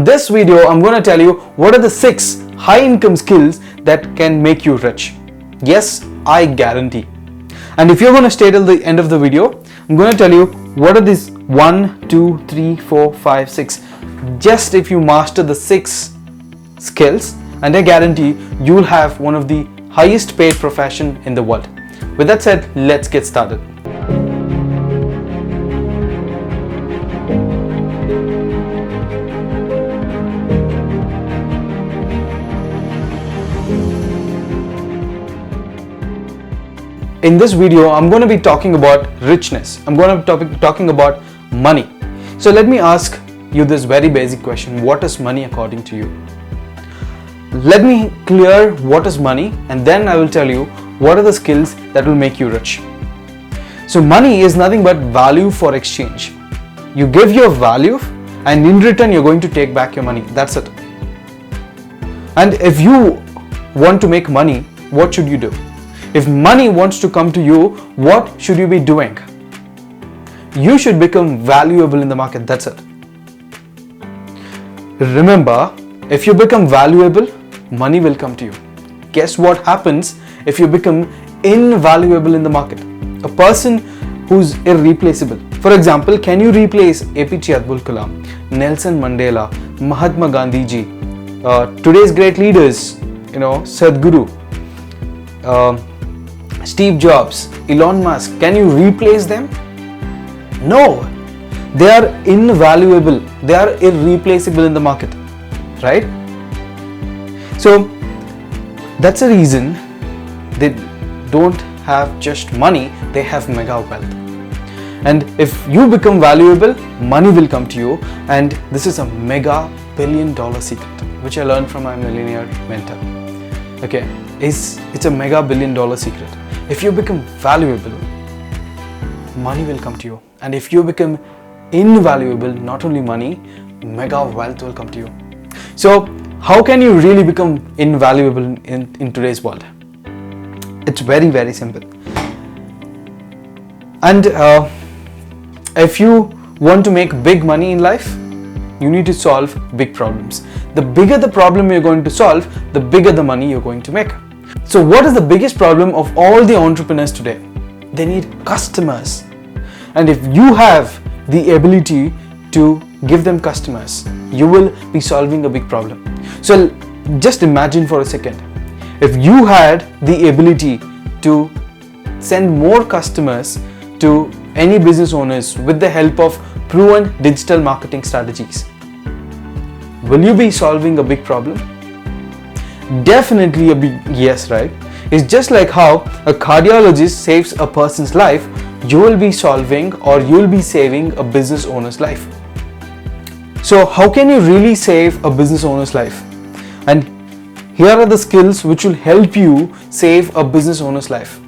This video, I'm going to tell you what are the 6 high income skills that can make you rich. Yes, I guarantee. And if you're going to stay till the end of the video, I'm going to tell you what are these 1, 2, 3, 4, 5, 6. Just if you master the 6 skills, and I guarantee you'll have one of the highest paid profession in the world. With that said, let's get started. In this video, I'm going to be talking about richness. I'm going to be talking about money. So let me ask you this very basic question. What is money according to you? Let me clear what is money, and then I will tell you what are the skills that will make you rich. So money is nothing but value for exchange. You give your value and in return you're going to take back your money. That's it. And if you want to make money, what should you do? If money wants to come to you, what should you be doing? You should become valuable in the market. That's it. Remember, if you become valuable, money will come to you. Guess what happens if you become invaluable in the market? A person who's irreplaceable. For example, can you replace APJ Abdul Kalam, Nelson Mandela, Mahatma Gandhi ji, today's great leaders, Sadhguru, Steve Jobs, Elon Musk? Can you replace them? No. They are invaluable. They are irreplaceable in the market. Right? So that's a reason they don't have just money, they have mega wealth. And if you become valuable, money will come to you. And this is a mega billion-dollar secret, which I learned from my millionaire mentor. Okay, it's a mega billion-dollar secret. If you become valuable, money will come to you. And if you become invaluable, not only money, mega wealth will come to you. So how can you really become invaluable in today's world? It's very, very simple. And if you want to make big money in life, you need to solve big problems. The bigger the problem you're going to solve, the bigger the money you're going to make. So what is the biggest problem of all the entrepreneurs today? They need customers. And if you have the ability to give them customers, you will be solving a big problem. So just imagine for a second, if you had the ability to send more customers to any business owners with the help of proven digital marketing strategies, will you be solving a big problem? Definitely a big yes, right? It's just like how a cardiologist saves a person's life, you will be solving or you will be saving a business owner's life. So how can you really save a business owner's life? And here are the skills which will help you save a business owner's life.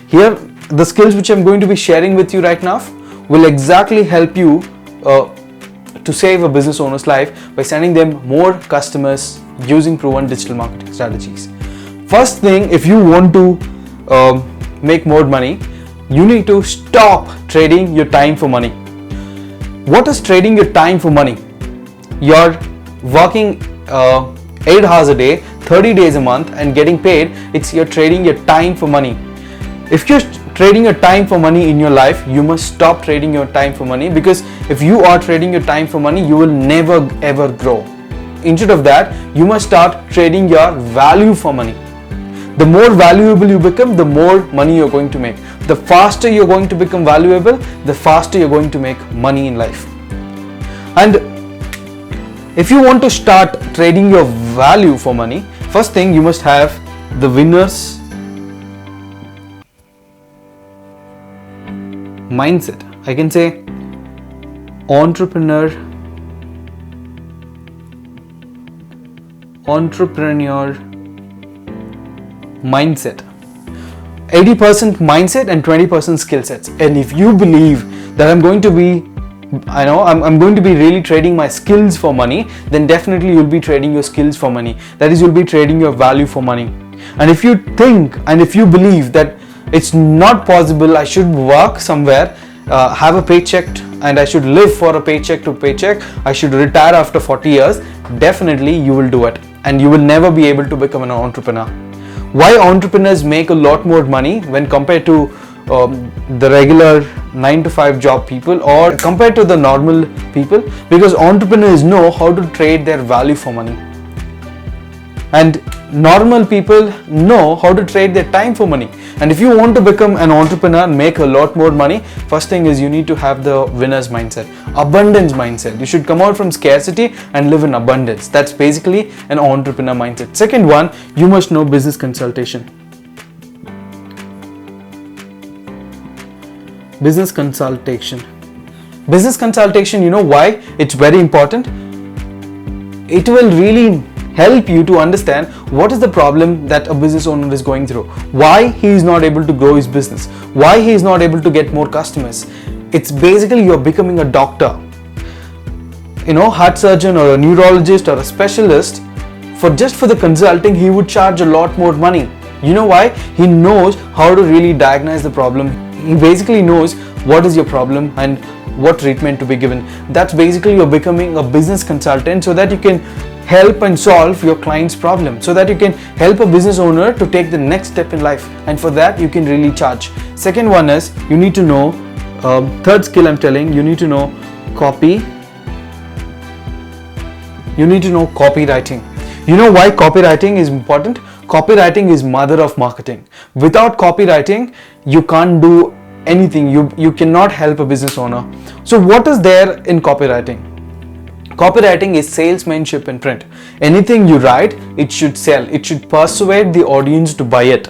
Here, the skills which I'm going to be sharing with you right now will exactly help you to save a business owner's life by sending them more customers using proven digital marketing strategies. First thing, if you want to make more money, you need to stop trading your time for money. What is trading your time for money? You're working 8 hours a day, 30 days a month and getting paid. You're trading your time for money. If you're trading your time for money in your life, you must stop trading your time for money, because if you are trading your time for money, you will never ever grow. Instead of that, you must start trading your value for money. The more valuable you become, the more money you're going to make. The faster you're going to become valuable, the faster you're going to make money in life. And if you want to start trading your value for money, first thing, you must have the winner's mindset. I can say entrepreneur mindset. 80% mindset and 20% skill sets. And if you believe that I'm going to be really trading my skills for money, then definitely you'll be trading your skills for money. That is, you'll be trading your value for money. And if you think and if you believe that it's not possible, I should work somewhere, have a paycheck and I should live for a paycheck to paycheck, I should retire after 40 years, definitely you will do it, and you will never be able to become an entrepreneur. Why entrepreneurs make a lot more money when compared to the regular 9 to 5 job people or compared to the normal people? Because entrepreneurs know how to trade their value for money, and normal people know how to trade their time for money. And if you want to become an entrepreneur and make a lot more money, first thing is you need to have the winner's mindset, abundance mindset. You should come out from scarcity and live in abundance. That's basically an entrepreneur mindset. Second one, you must know business consultation. Business consultation. Business consultation, you know why it's very important? It will really help you to understand what is the problem that a business owner is going through, why he is not able to grow his business, why he is not able to get more customers. It's basically you're becoming a doctor, heart surgeon or a neurologist or a specialist. For the consulting, he would charge a lot more money. You know why? He knows how to really diagnose the problem. He basically knows what is your problem and what treatment to be given. That's basically you're becoming a business consultant, so that you can help and solve your client's problem, so that you can help a business owner to take the next step in life, and for that you can really charge. Second one is you need to know, third skill I'm telling, you need to know you need to know copywriting. You know why copywriting is important? Copywriting is mother of marketing. Without copywriting, you can't do anything. You cannot help a business owner. So what is there in copywriting? Copywriting is salesmanship in print. Anything you write, it should sell. It should persuade the audience to buy it.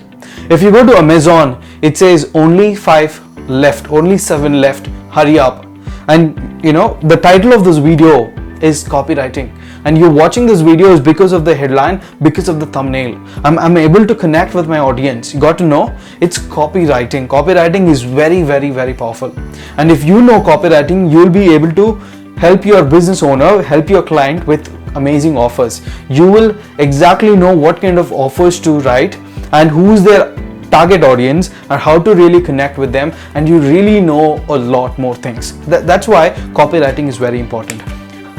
If you go to Amazon, it says only 5 left, only 7 left, hurry up. And the title of this video is copywriting. And you're watching this video is because of the headline, because of the thumbnail. I'm able to connect with my audience. You got to know it's copywriting. Copywriting is very, very, very powerful. And if you know copywriting, you'll be able to help your business owner, help your client with amazing offers. You will exactly know what kind of offers to write and who's their target audience and how to really connect with them, and you really know a lot more things. That's why copywriting is very important.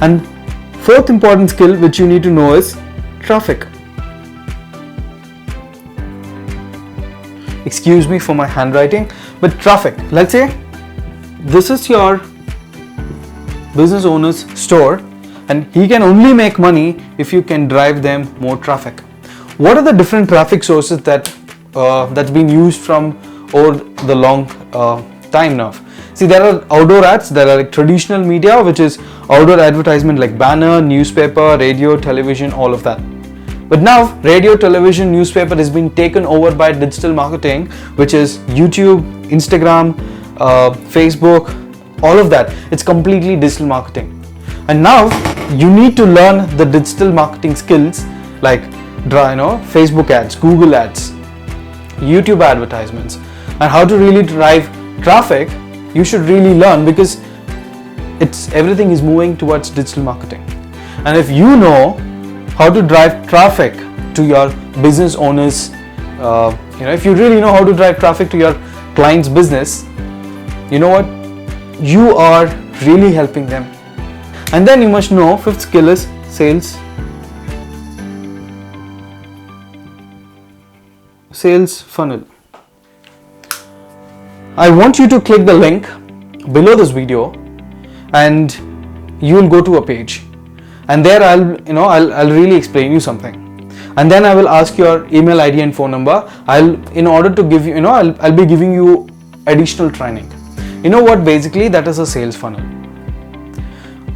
And fourth important skill which you need to know is traffic. Excuse me for my handwriting, but traffic. Let's say this is your business owner's store, and he can only make money if you can drive them more traffic. What are the different traffic sources that's been used from over the long time now? See, there are outdoor ads, there are traditional media, which is outdoor advertisement like banner, newspaper, radio, television, all of that. But now radio, television, newspaper has been taken over by digital marketing, which is YouTube, Instagram, Facebook, all of that. It's completely digital marketing. And now you need to learn the digital marketing skills like Facebook ads, Google ads, YouTube advertisements, and how to really drive traffic. You should really learn, because everything is moving towards digital marketing. And if you know how to drive traffic to your business owners, if you really know how to drive traffic to your client's business, you know what? You are really helping them. And then you must know, fifth skill is sales funnel. I want you to click the link below this video, and you will go to a page, and there I'll really explain you something, and then I will ask your email ID and phone number. In order to give you, I'll be giving you additional training. You know what? Basically, that is a sales funnel.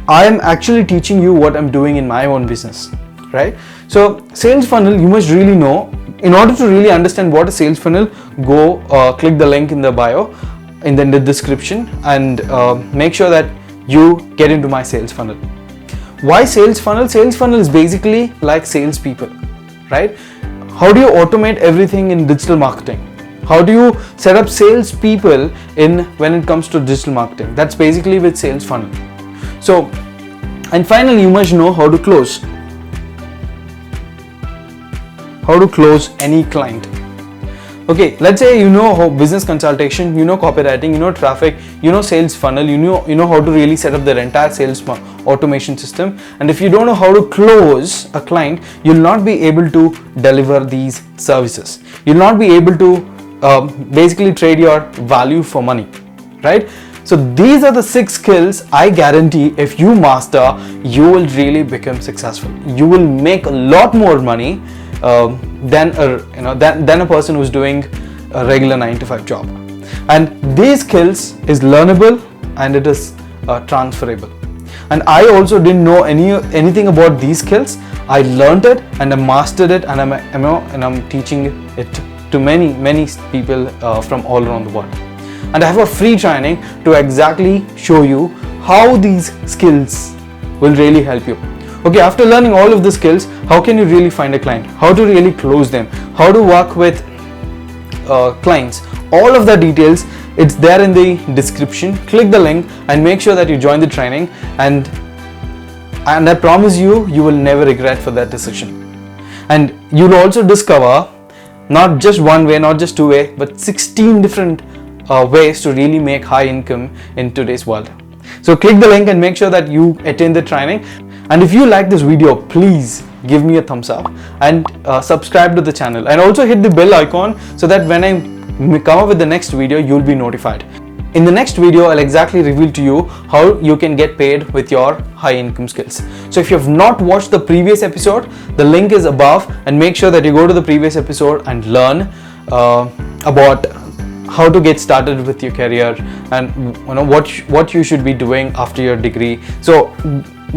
I am actually teaching you what I'm doing in my own business, right? So sales funnel, you must really know. In order to really understand what a sales funnel, go click the link in the bio, in the description, and make sure that you get into my sales funnel. Why sales funnel? Sales funnel is basically like salespeople, right? How do you automate everything in digital marketing? How do you set up salespeople when it comes to digital marketing? That's basically with sales funnel. So, and finally, you must know how to close. How to close any client. Okay, let's say you know how business consultation, you know copywriting, you know traffic, you know sales funnel, you know how to really set up their entire sales automation system. And if you don't know how to close a client, you'll not be able to deliver these services. You'll not be able to basically trade your value for money, right? So these are the 6 skills I guarantee if you master, you will really become successful. You will make a lot more money than a person who's doing a regular 9-to-5 job. And these skills is learnable and it is transferable. And I also didn't know anything about these skills. I learned it and I mastered it, and I'm teaching it to many people from all around the world. And I have a free training to exactly show you how these skills will really help you. Okay, after learning all of the skills, how can you really find a client? How to really close them? How to work with clients? All of the details, it's there in the description. Click the link and make sure that you join the training, and I promise you, you will never regret for that decision. And you'll also discover not just one way, not just 2 ways, but 16 different ways to really make high income in today's world. So click the link and make sure that you attend the training. And if you like this video, please give me a thumbs up and subscribe to the channel, and also hit the bell icon so that when I come up with the next video, you'll be notified. In the next video, I'll exactly reveal to you how you can get paid with your high income skills. So if you have not watched the previous episode, the link is above, and make sure that you go to the previous episode and learn about how to get started with your career, and what you should be doing after your degree. So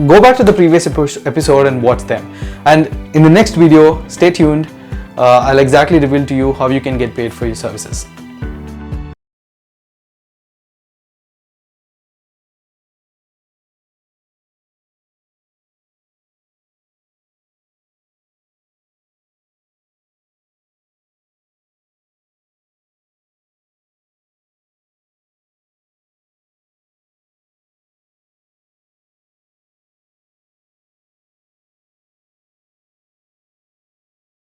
go back to the previous episode and watch them. And in the next video, stay tuned. I'll exactly reveal to you how you can get paid for your services.